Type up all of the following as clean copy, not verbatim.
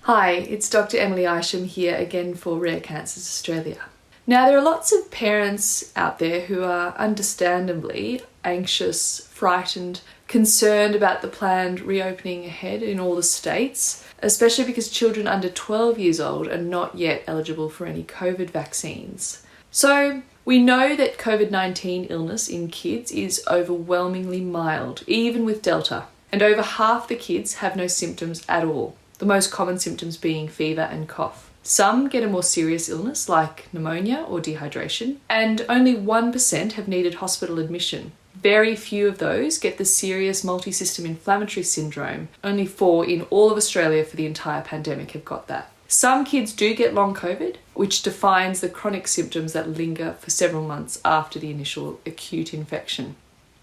Hi, it's Dr. Emily Isham here again for Rare Cancers Australia. Now, there are lots of parents out there who are understandably anxious, frightened, concerned about the planned reopening ahead in all the states, especially because children under 12 years old are not yet eligible for any COVID vaccines. So, we know that COVID-19 illness in kids is overwhelmingly mild, even with Delta, and over half the kids have no symptoms at all, the most common symptoms being fever and cough. Some get a more serious illness like pneumonia or dehydration, and only 1% have needed hospital admission. Very few of those get the serious multi-system inflammatory syndrome. Only 4 in all of Australia for the entire pandemic have got that. Some kids do get long COVID, which defines the chronic symptoms that linger for several months after the initial acute infection.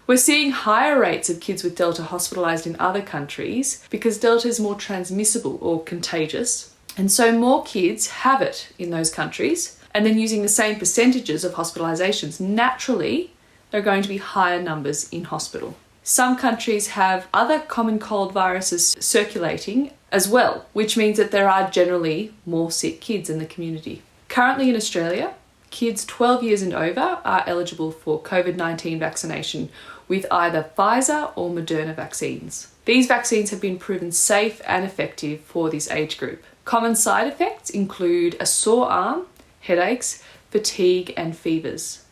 We're seeing higher rates of kids with Delta hospitalised in other countries because Delta is more transmissible or contagious, and so more kids have it in those countries, and then using the same percentages of hospitalisations, naturally there are going to be higher numbers in hospital. Some countries have other common cold viruses circulating as well, which means that there are generally more sick kids in the community. Currently in Australia, kids 12 years and over are eligible for COVID-19 vaccination with either Pfizer or Moderna vaccines. These vaccines have been proven safe and effective for this age group. Common side effects include a sore arm, headaches, fatigue, and fevers.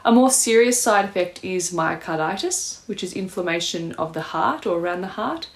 A more serious side effect is myocarditis, which is inflammation of the heart or around the heart,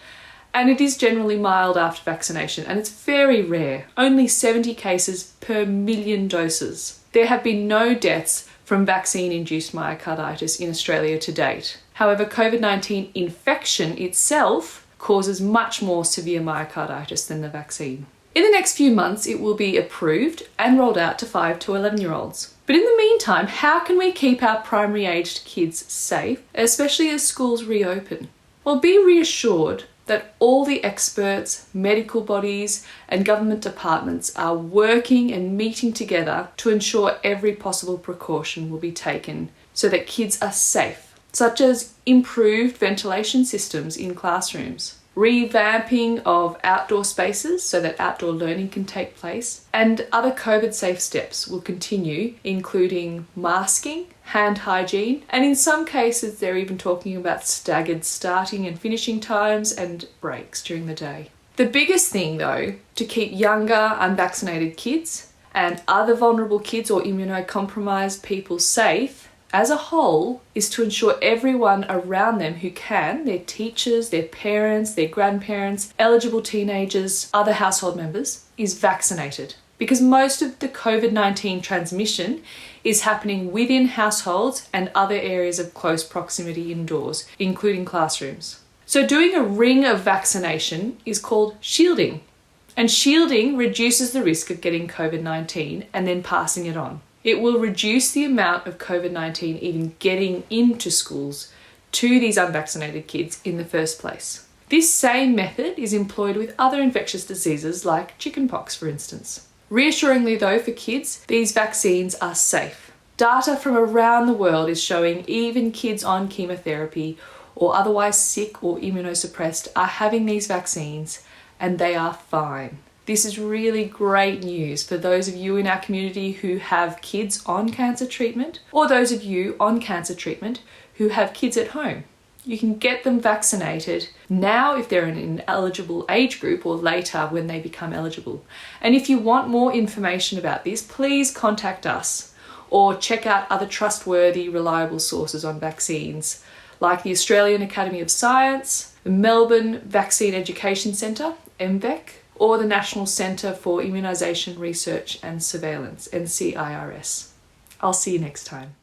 and it is generally mild after vaccination, and it's very rare, only 70 cases per million doses. There have been no deaths from vaccine-induced myocarditis in Australia to date. However, COVID-19 infection itself causes much more severe myocarditis than the vaccine. In the next few months, it will be approved and rolled out to 5 to 11-year-olds. But in the meantime, how can we keep our primary-aged kids safe, especially as schools reopen? Well, be reassured that all the experts, medical bodies, and government departments are working and meeting together to ensure every possible precaution will be taken so that kids are safe, such as improved ventilation systems in classrooms, revamping of outdoor spaces so that outdoor learning can take place, and other COVID-safe steps will continue, including masking, hand hygiene, and in some cases they're even talking about staggered starting and finishing times and breaks during the day. The biggest thing though, to keep younger unvaccinated kids and other vulnerable kids or immunocompromised people safe as a whole, is to ensure everyone around them who can, their teachers, their parents, their grandparents, eligible teenagers, other household members, is vaccinated. Because most of the COVID-19 transmission is happening within households and other areas of close proximity indoors, including classrooms. So doing a ring of vaccination is called shielding. And shielding reduces the risk of getting COVID-19 and then passing it on. It will reduce the amount of COVID-19 even getting into schools to these unvaccinated kids in the first place. This same method is employed with other infectious diseases like chickenpox, for instance. Reassuringly though, for kids, these vaccines are safe. Data from around the world is showing even kids on chemotherapy or otherwise sick or immunosuppressed are having these vaccines and they are fine. This is really great news for those of you in our community who have kids on cancer treatment, or those of you on cancer treatment who have kids at home. You can get them vaccinated now if they're in an eligible age group, or later when they become eligible. And if you want more information about this, please contact us or check out other trustworthy, reliable sources on vaccines like the Australian Academy of Science, the Melbourne Vaccine Education Centre, MVEC, or the National Centre for Immunisation Research and Surveillance, NCIRS. I'll see you next time.